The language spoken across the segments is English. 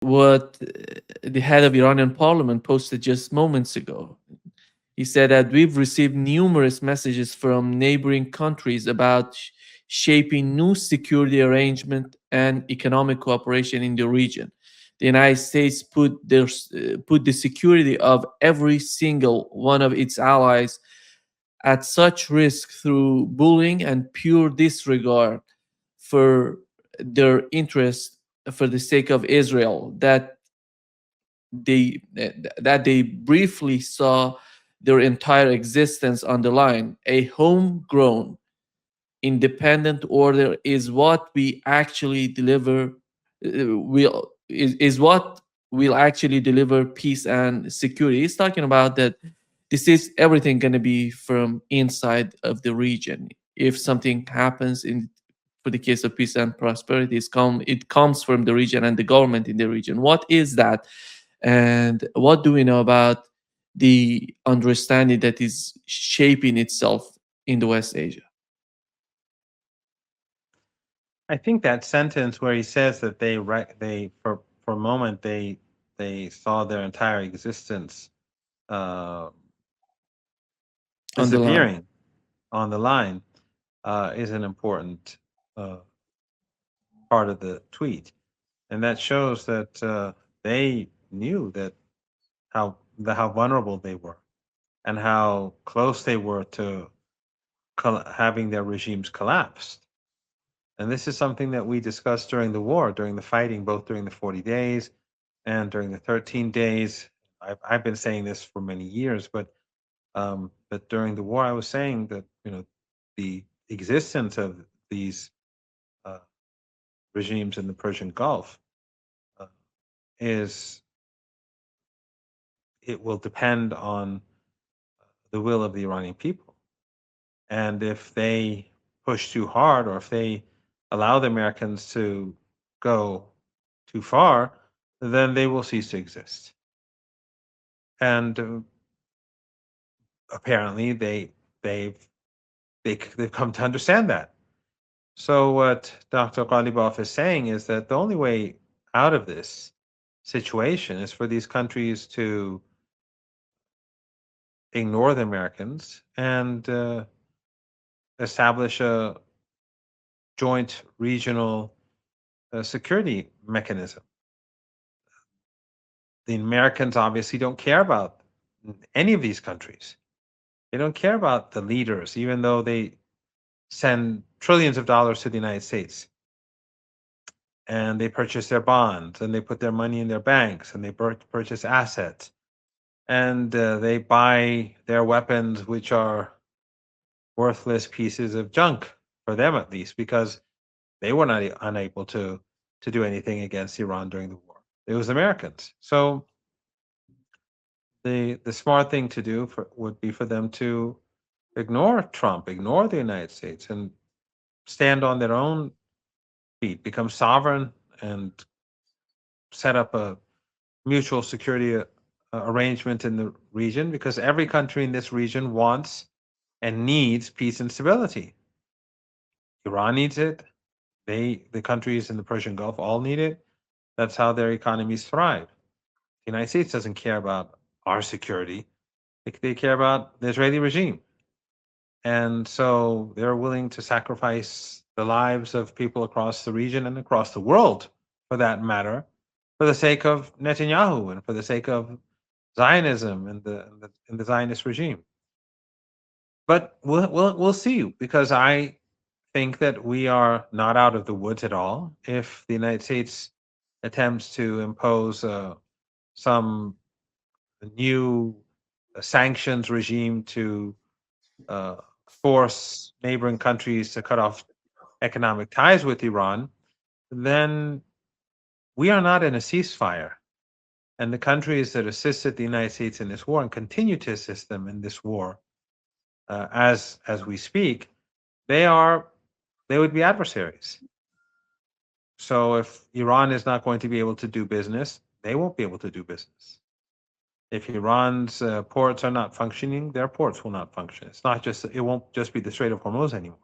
what the head of Iranian parliament posted just moments ago. He said that we've received numerous messages from neighboring countries about shaping new security arrangement and economic cooperation in the region. The United States put the security of every single one of its allies at such risk through bullying and pure disregard for their interest for the sake of Israel that they briefly saw their entire existence on the line. A homegrown independent order is what we actually deliver will is what will actually deliver peace and security. He's talking about that this is everything going to be from inside of the region. If something happens in for the case of peace and prosperity, it comes from the region and the government in the region. What is that? And what do we know about the understanding that is shaping itself in the West Asia? I think that sentence where he says that they for a moment they saw their entire existence uh, On the line. disappearing on the line is an important uh, part of the tweet, and that shows that they knew that how vulnerable they were and how close they were to having their regimes collapsed. And this is something that we discussed during the war, during the fighting, both during the 40 days and during the 13 days. I've been saying this for many years, but during the war, I was saying that the existence of these uh, regimes in the Persian Gulf uh, is it will depend on the will of the Iranian people, and if they push too hard, or if they allow the Americans to go too far, then they will cease to exist. And apparently, they've they've come to understand that. So what Dr. Ghalibaf is saying is that the only way out of this situation is for these countries to ignore the Americans and establish a joint regional security mechanism. The Americans obviously don't care about any of these countries. They don't care about the leaders, even though they send trillions of dollars to the United States, and they purchase their bonds, and they put their money in their banks, and they purchase assets, and they buy their weapons, which are worthless pieces of junk for them, at least, because they were not unable to do anything against Iran during the war. It was Americans. So the smart thing to do would be for them to ignore Trump, ignore the United States, and stand on their own feet, become sovereign, and set up a mutual security arrangement in the region, because every country in this region wants and needs peace and stability. Iran needs it. The countries in the Persian Gulf all need it. That's how their economies thrive. The United States doesn't care about our security. They care about the Israeli regime. And so they're willing to sacrifice the lives of people across the region and across the world, for that matter, for the sake of Netanyahu and for the sake of Zionism and the Zionist regime. But we'll see, because I think that we are not out of the woods at all if the United States attempts to impose some new sanctions regime to uh, force neighboring countries to cut off economic ties with Iran, then we are not in a ceasefire. And the countries that assisted the United States in this war and continue to assist them in this war, as we speak, they are they would be adversaries. So if Iran is not going to be able to do business, they won't be able to do business. If Iran's ports are not functioning, their ports will not function. It won't just be the Strait of Hormuz anymore.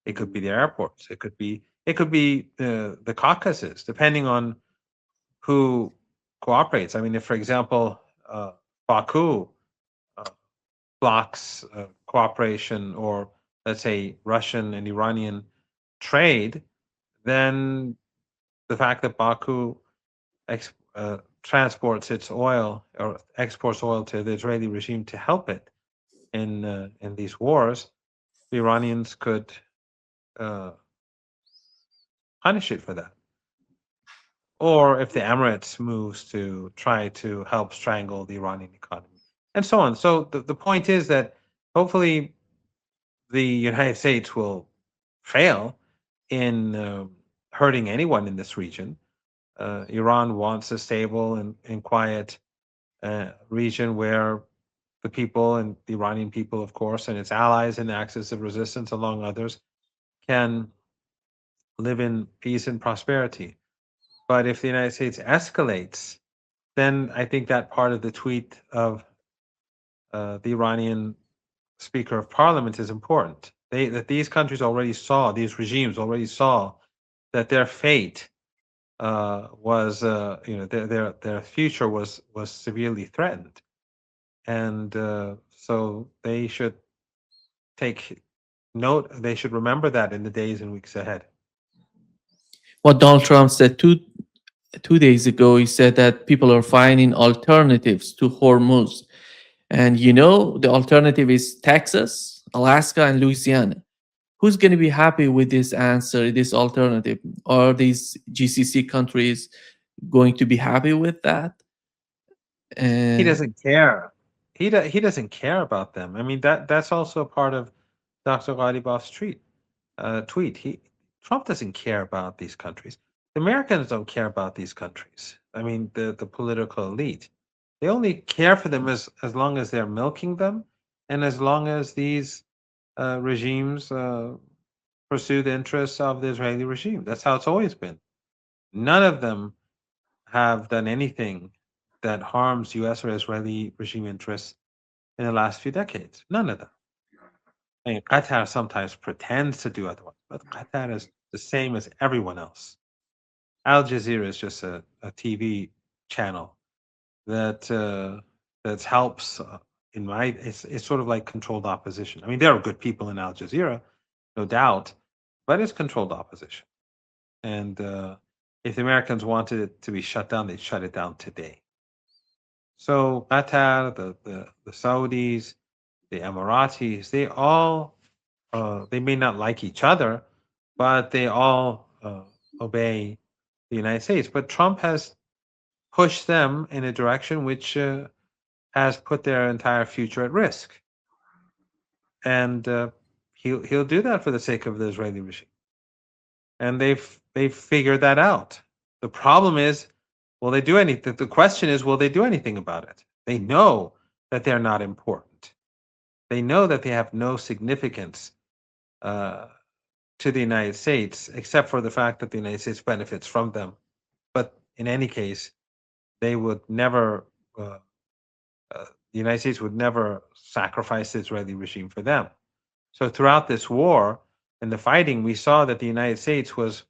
It could be the airports. It could be the Caucasus, depending on who cooperates. I mean, if, for example, Baku uh, blocks cooperation or, let's say, Russian and Iranian trade, then the fact that Baku transports its oil or exports oil to the Israeli regime to help it in these wars, the Iranians could uh, punish it for that. Or if the Emirates moves to try to help strangle the Iranian economy, and so on. So the point is that hopefully the United States will fail in hurting anyone in this region. Iran wants a stable and quiet region where the people and the Iranian people, of course, and its allies in the Axis of Resistance, among others, can live in peace and prosperity. But if the United States escalates, then I think that part of the tweet of the Iranian Speaker of Parliament is important. That these countries already saw, these regimes already saw that their fate was, their future was severely threatened, and so they should take note. They should remember that in the days and weeks ahead. What Donald Trump said 2 days ago, he said that people are finding alternatives to Hormuz. And the alternative is Texas, Alaska, and Louisiana. Who's going to be happy with this answer, this alternative? Are these GCC countries going to be happy with that? He Uh, doesn't care. He doesn't care about them. I mean, that's also part of Dr. Ghalibaf's tweet. Trump doesn't care about these countries. The Americans don't care about these countries. I mean, the political elite. They only care for them as long as they're milking them, and as long as these regimes pursue the interests of the Israeli regime. That's how it's always been. None of them have done anything that harms U.S. or Israeli regime interests in the last few decades. None of them. I mean, Qatar sometimes pretends to do otherwise, but Qatar is the same as everyone else. Al Jazeera is just a TV channel that that helps. It's sort of like controlled opposition. I mean, there are good people in Al Jazeera, no doubt, but it's controlled opposition. And if the Americans wanted it to be shut down, they'd shut it down today. So Qatar, the Saudis, the Emiratis, they may not like each other, but they all obey the United States. But Trump has pushed them in a direction which has put their entire future at risk, and he'll do that for the sake of the Israeli regime. And they've figured that out. The problem is, will they do anything? The question is, will they do anything about it? They know that they're not important. They know that they have no significance uh, to the United States, except for the fact that the United States benefits from them. But in any case, they would never, uh, the United States would never sacrifice the Israeli regime for them. So throughout this war and the fighting, we saw that the United States was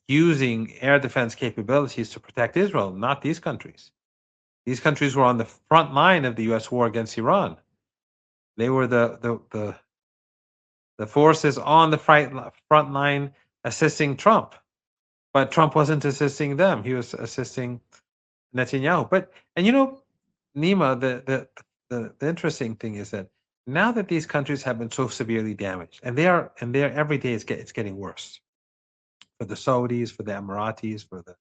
using air defense capabilities to protect Israel, not these countries. These countries were on the front line of the U.S. war against Iran. They were the forces on the front line assisting Trump, but Trump wasn't assisting them. He was assisting Netanyahu. But and Nima, the interesting thing is that now that these countries have been so severely damaged, and they're every day it's getting worse for the Saudis, for the Emiratis, for the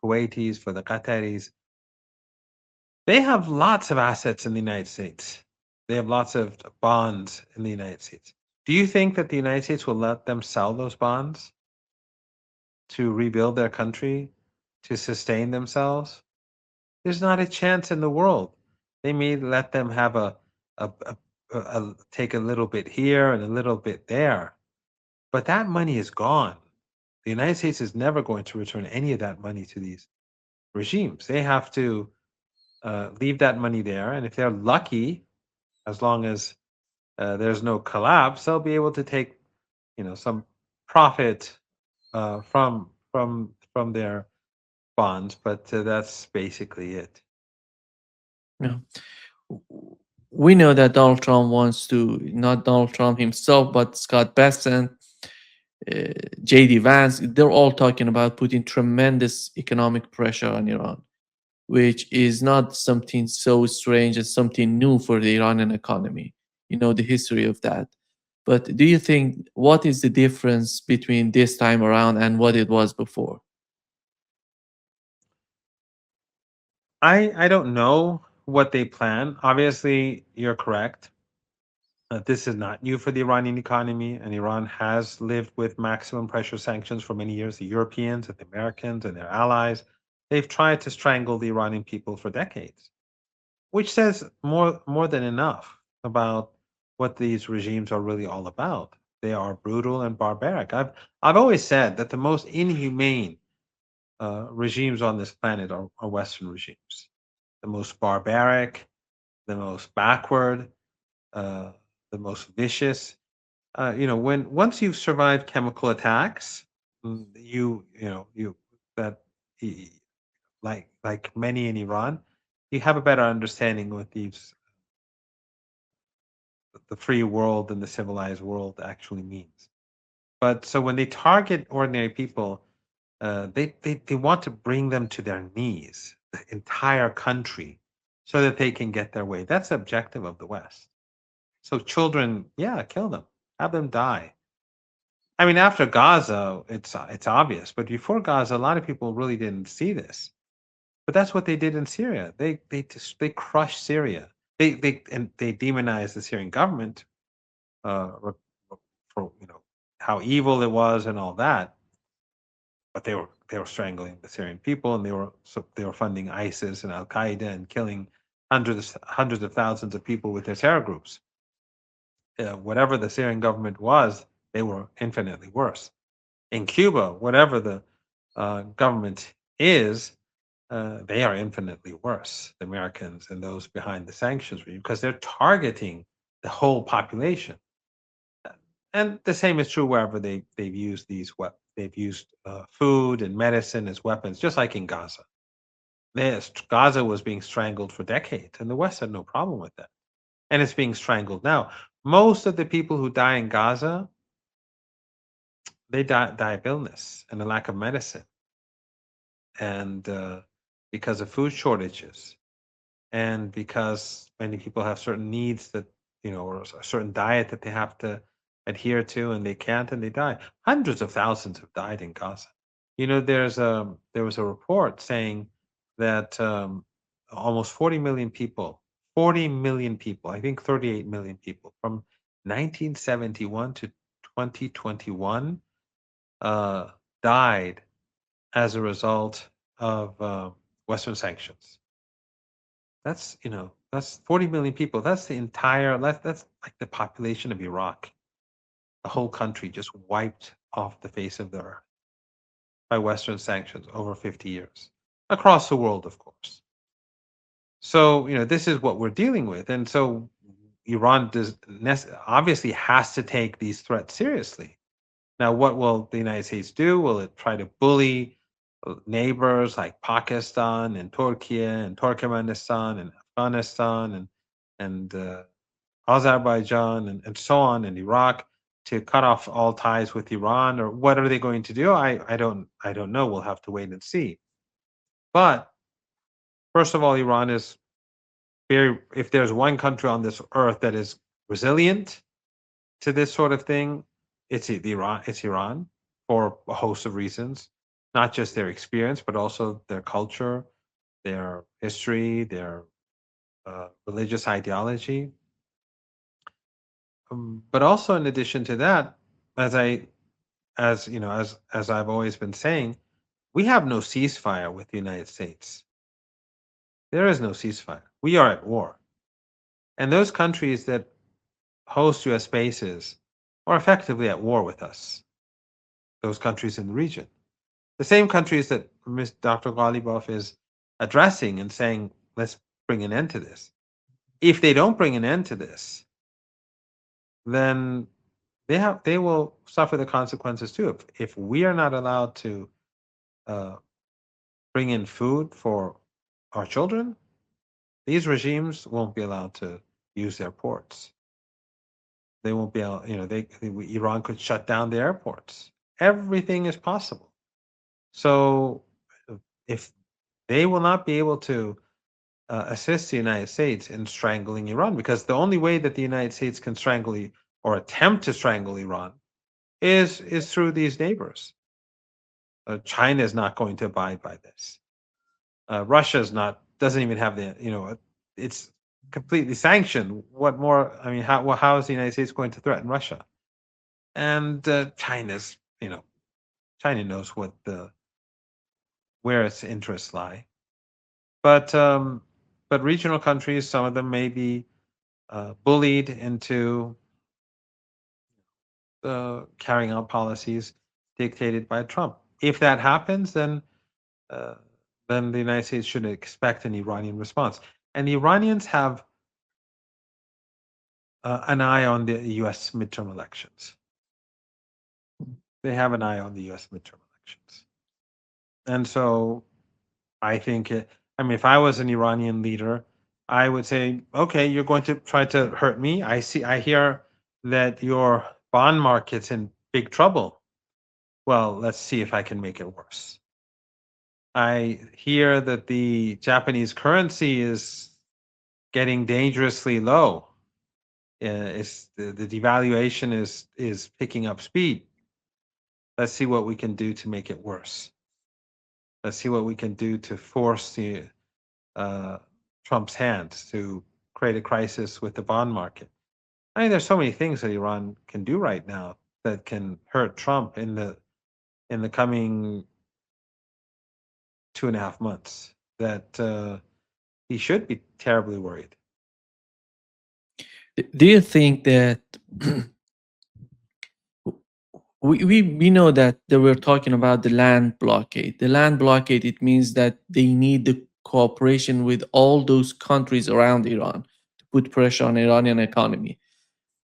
Kuwaitis, for the Qataris. They have lots of assets in the United States. They have lots of bonds in the United States. Do you think that the United States will let them sell those bonds to rebuild their country, to sustain themselves? There's not a chance in the world. They may let them have a take a little bit here and a little bit there, but that money is gone. The United States is never going to return any of that money to these regimes. They have to leave that money there, and if they're lucky, as long as there's no collapse, they'll be able to take some profit from their bonds, but that's basically it. Yeah. We know that Donald Trump wants to, not Donald Trump himself, but Scott Bessent, JD Vance, they're all talking about putting tremendous economic pressure on Iran, which is not something so strange as something new for the Iranian economy. You know the history of that. But do you think what is the difference between this time around and what it was before? I don't know what they plan. Obviously, you're correct. This is not new for the Iranian economy, and Iran has lived with maximum pressure sanctions for many years. The Europeans and the Americans and their allies, they've tried to strangle the Iranian people for decades, which says more than enough about what these regimes are really all about. They are brutal and barbaric. I've always said that the most inhumane regimes on this planet are Western regimes. The most barbaric, the most backward, uh, the most vicious. When once you've survived chemical attacks, you that y- like many in Iran, you have a better understanding what these the free world and the civilized world actually means. But so when they target ordinary people, they want to bring them to their knees, the entire country, so that they can get their way. That's the objective of the West. So children, yeah, kill them, have them die. I mean, after Gaza, it's obvious, but before Gaza, a lot of people really didn't see this. But that's what they did in Syria. They crushed Syria. They demonized the Syrian government for how evil it was and all that. But they were strangling the Syrian people, and they were funding ISIS and Al Qaeda and killing hundreds of thousands of people with their terror groups. Whatever the Syrian government was, they were infinitely worse. In Cuba, whatever the government is, they are infinitely worse. The Americans and those behind the sanctions regime, because they're targeting the whole population. And the same is true wherever they've used they've used food and medicine as weapons, just like in Gaza. Gaza was being strangled for decades, and the West had no problem with that. And it's being strangled now. Most of the people who die in Gaza, they die of illness and a lack of medicine, and because of food shortages, and because many people have certain needs that or a certain diet that they have to adhere to, and they can't, and they die. Hundreds of thousands have died in Gaza. There was a report saying that almost 40 million people, I think 38 million people from 1971 to 2021 uh, died as a result of Western sanctions. That's 40 million people. That's like the population of Iraq. The whole country just wiped off the face of the earth by Western sanctions over 50 years across the world, of course. So, this is what we're dealing with. And so Iran obviously has to take these threats seriously. Now, what will the United States do? Will it try to bully neighbors like Pakistan and Turkey and Turkmenistan and Afghanistan and Azerbaijan and so on, and Iraq, to cut off all ties with Iran? Or what are they going to do? I don't know. We'll have to wait and see. But first of all, Iran is very, if there's one country on this earth that is resilient to this sort of thing, It's Iran for a host of reasons, not just their experience, but also their culture, their history, their religious ideology. But also, in addition to that, as I, as you know, as I've always been saying, we have no ceasefire with the United States. There is no ceasefire. We are at war, and those countries that host U.S. bases are effectively at war with us. Those countries in the region. The same countries that Dr. Ghalibaf is addressing and saying, let's bring an end to this. If they don't bring an end to this, then they will suffer the consequences too. If we are not allowed to uh, bring in food for our children, these regimes won't be allowed to use their ports. They won't be able, Iran could shut down the airports. Everything is possible. So if they will not be able to assist the United States in strangling Iran, because the only way that the United States can or attempt to strangle Iran is through these neighbors. China is not going to abide by this. Russia is not doesn't even have it's completely sanctioned. What more? I mean, how is the United States going to threaten Russia? And China knows where its interests lie. But regional countries, some of them may be bullied into carrying out policies dictated by Trump. If that happens, uh, then the United States should expect an Iranian response. And the Iranians have an eye on the U.S. midterm elections. They have an eye on the U.S. midterm elections, and so I think, I mean, if I was an Iranian leader, I would say, okay, you're going to try to hurt me. I hear that your bond market's in big trouble. Well, let's see if I can make it worse. I hear that the Japanese currency is getting dangerously low. The devaluation is picking up speed. Let's see what we can do to make it worse. Let's see what we can do to force uh, Trump's hand to create a crisis with the bond market. I mean, there's so many things that Iran can do right now that can hurt Trump in the coming 2.5 months. That he should be terribly worried. Do you think that we know that they were talking about the land blockade? The land blockade, it means that they need the cooperation with all those countries around Iran to put pressure on Iranian economy.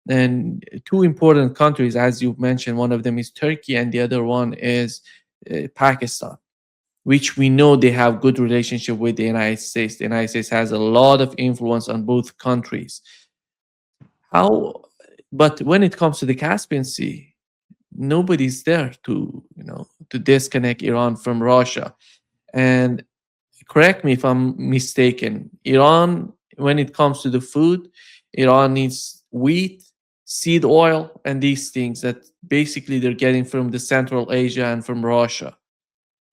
And two important countries, as you mentioned, one of them is Turkey and the other one is Pakistan, which we know they have good relationship with the United States. The United States has a lot of influence on both countries. How, but when it comes to the Caspian Sea, nobody's there to, to disconnect Iran from Russia. And correct me if I'm mistaken, Iran, when it comes to the food, Iran needs wheat, seed oil, and these things that basically they're getting from the Central Asia and from Russia.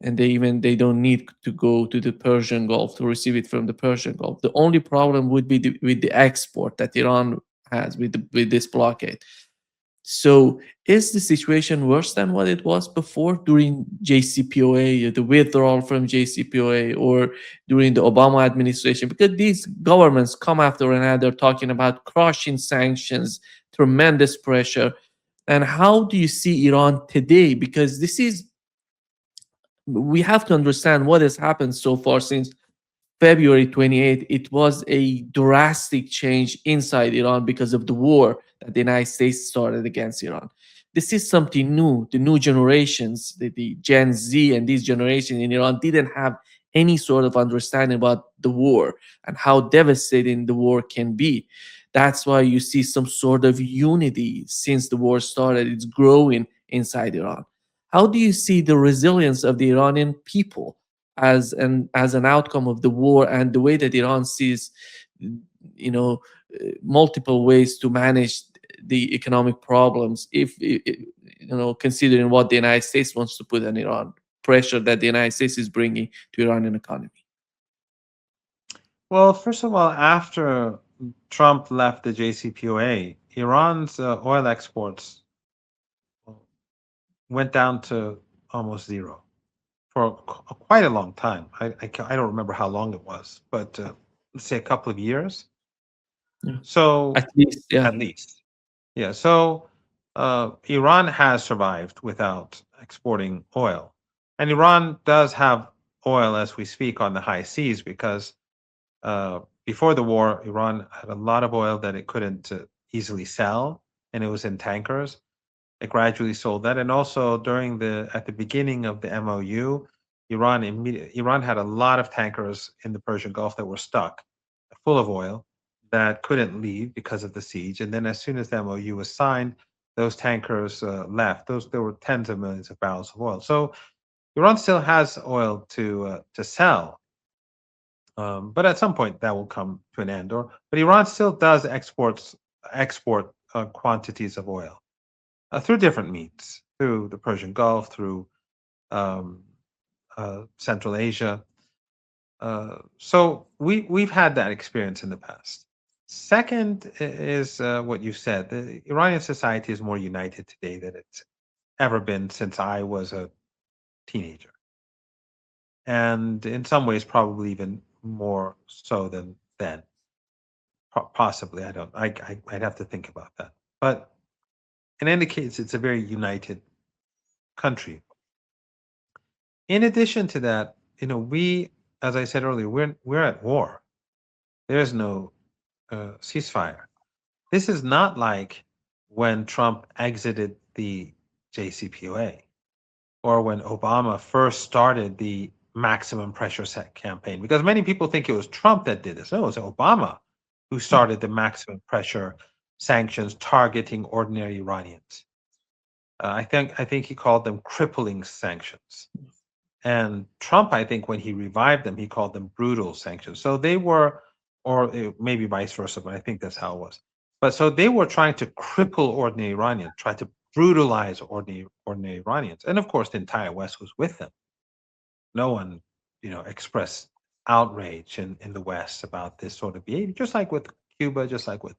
And they don't need to go to the Persian Gulf to receive it from the Persian Gulf. The only problem would be with the export that Iran has with this blockade. So is the situation worse than what it was before during JCPOA, the withdrawal from JCPOA, or during the Obama administration? Because these governments come after another talking about crushing sanctions, tremendous pressure. And how do you see Iran today? Because we have to understand what has happened so far since February 28th. It was a drastic change inside Iran because of the war that the United States started against Iran. This is something new. The new generations, the Gen Z and these generations in Iran didn't have any sort of understanding about the war and how devastating the war can be. That's why you see some sort of unity since the war started. It's growing inside Iran. How do you see the resilience of the Iranian people as an outcome of the war and the way that Iran sees, multiple ways to manage the economic problems? Considering what the United States wants to put on Iran, pressure that the United States is bringing to Iranian economy. Well, first of all, after Trump left the JCPOA, Iran's oil exports went down to almost zero for quite a long time. I don't remember how long it was, but let's say a couple of years. Yeah. So At least, yeah. at least, yeah. So Iran has survived without exporting oil, and Iran does have oil as we speak on the high seas because before the war, Iran had a lot of oil that it couldn't easily sell, and it was in tankers. It gradually sold that, and also at the beginning of the MOU, Iran had a lot of tankers in the Persian Gulf that were stuck, full of oil, that couldn't leave because of the siege. And then as soon as the MOU was signed, those tankers left. Those There were tens of millions of barrels of oil. So Iran still has oil to sell, but at some point that will come to an end. But Iran still does export quantities of oil through different means, through the Persian Gulf, through um, Central Asia. So we've had that experience in the past. Second is what you said. The Iranian society is more united today than it's ever been since I was a teenager, and in some ways, probably even more so than then. Possibly, I don't. I'd have to think about that. But in any case, it's a very united country. In addition to that, we, as I said earlier, we're at war. There is no ceasefire. This is not like when Trump exited the JCPOA or when Obama first started the maximum pressure set campaign, because many people think it was Trump that did this. No, it was Obama who started the maximum pressure sanctions targeting ordinary Iranians. I think he called them crippling sanctions. And Trump, I think, when he revived them, he called them brutal sanctions. So they were, or maybe vice versa, but I think that's how it was. But so they were trying to cripple ordinary Iranians, try to brutalize ordinary Iranians. And of course, the entire West was with them. No one, expressed outrage in the West about this sort of behavior, just like with Cuba, just like with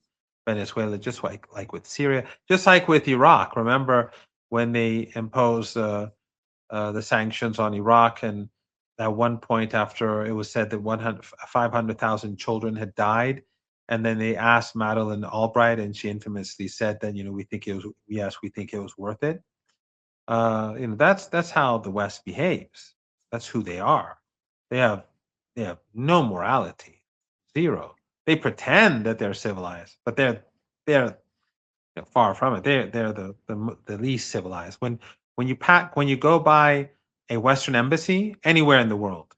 Venezuela, just like with Syria, just like with Iraq. Remember when they imposed the sanctions on Iraq, and at one point, after it was said that 500,000 children had died, and then they asked Madeleine Albright, and she infamously said that we think it was, yes, we think it was worth it. That's how the West behaves. That's who they are. They have they have no morality, zero. They pretend that they're civilized, but they're far from it. They're the least civilized. When you go by a Western embassy anywhere in the world,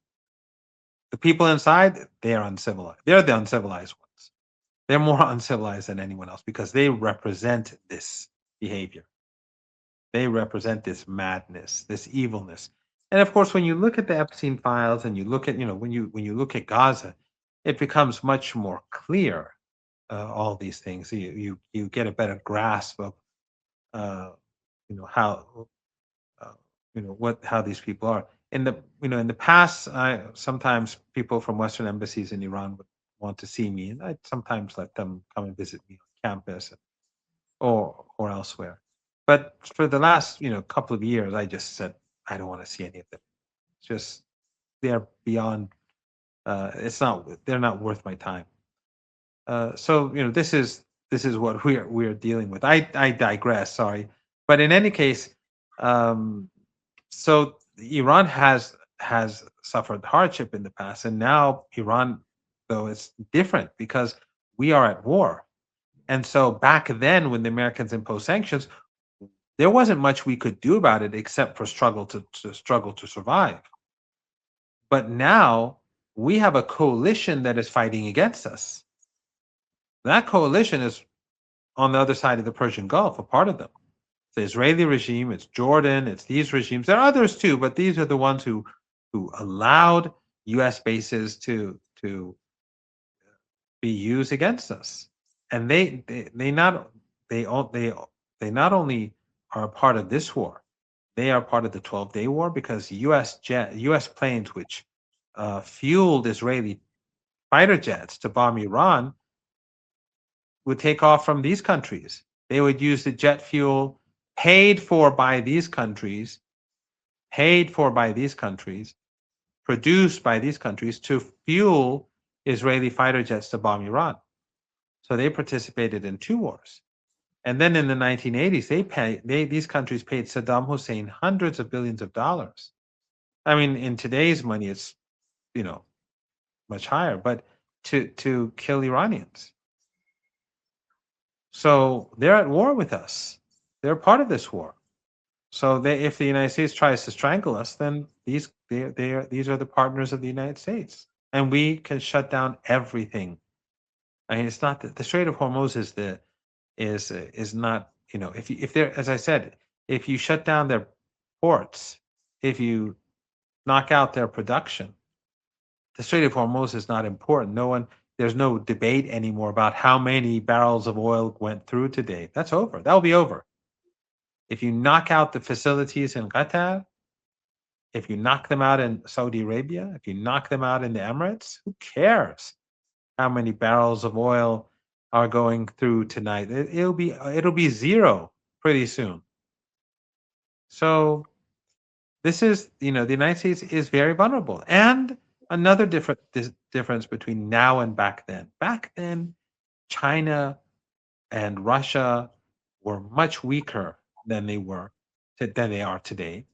the people inside, they are uncivilized. They're the uncivilized ones. They're more uncivilized than anyone else because they represent this behavior. They represent this madness, this evilness. And of course, when you look at the Epstein files and you look at, when you look at Gaza, it becomes much more clear, all these things. You get a better grasp of uh, how what how these people are. In the past, I sometimes people from Western embassies in Iran would want to see me, and I'd sometimes let them come and visit me on campus or elsewhere. But for the last couple of years, I just said I don't want to see any of them. It's just they're beyond. It's not. They're not worth my time. So this is what we're dealing with. I digress. Sorry, but in any case, um, so Iran has suffered hardship in the past, and now Iran, though, it's different because we are at war. And so back then, when the Americans imposed sanctions, there wasn't much we could do about it except for struggle to survive. But now we have a coalition that is fighting against us. That coalition is on the other side of the Persian Gulf, a part of them. It's the Israeli regime, it's Jordan, it's these regimes. There are others too, but these are the ones who allowed U.S. bases to be used against us. And they not only are a part of this war, they are part of the 12-day war because U.S. planes which fueled Israeli fighter jets to bomb Iran would take off from these countries. They would use the jet fuel paid for by these countries, paid for by these countries, produced by these countries to fuel Israeli fighter jets to bomb Iran. So they participated in two wars. And then in the 1980s, these countries paid Saddam Hussein hundreds of billions of dollars. I mean, in today's money, it's you know much higher, but to kill Iranians. So they're at war with us. They're part of this war. So if the United States tries to strangle us, then these are the partners of the United States, and we can shut down everything. I mean, it's not the Strait of Hormuz is not, if they're, as I said, if you shut down their ports, if you knock out their production, the Strait of Hormuz is not important. There's no debate anymore about how many barrels of oil went through today. That's over. That'll be over. If you knock out the facilities in Qatar, if you knock them out in Saudi Arabia, if you knock them out in the Emirates, who cares how many barrels of oil are going through tonight? It'll be zero pretty soon. So this is, the United States is very vulnerable. And another difference between now and back then. Back then, China and Russia were much weaker than they are today.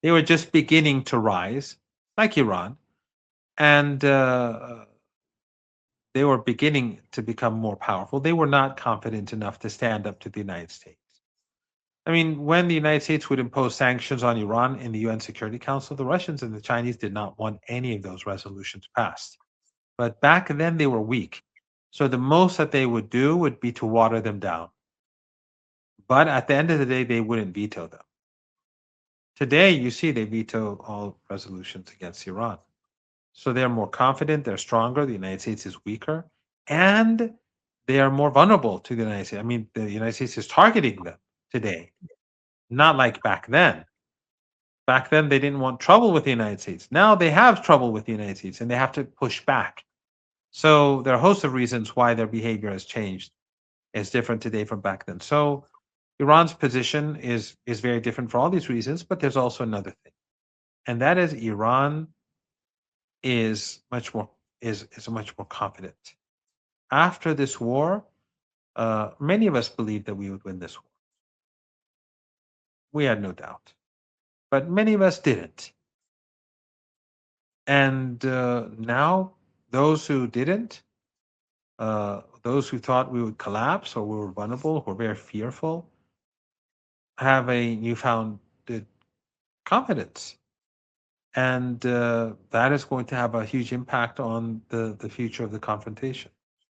They were just beginning to rise, like Iran, and they were beginning to become more powerful. They were not confident enough to stand up to the United States. I mean, when the United States would impose sanctions on Iran in the UN Security Council, the Russians and the Chinese did not want any of those resolutions passed. But back then, they were weak. So the most that they would do would be to water them down. But at the end of the day, they wouldn't veto them. Today, you see, they veto all resolutions against Iran. So they're more confident, they're stronger, the United States is weaker, and they are more vulnerable to the United States. I mean, the United States is targeting them today, not like back then. Back then, they didn't want trouble with the United States. Now they have trouble with the United States and they have to push back. So there are a host of reasons why their behavior has changed. It's different today from back then. So Iran's position is very different for all these reasons, but there's also another thing, and that is Iran is much more is much more confident. After this war, many of us believed that we would win this war. We had no doubt, but many of us didn't. And now, those who didn't, those who thought we would collapse or we were vulnerable, who were very fearful, have a newfound confidence. And that is going to have a huge impact on the future of the confrontation.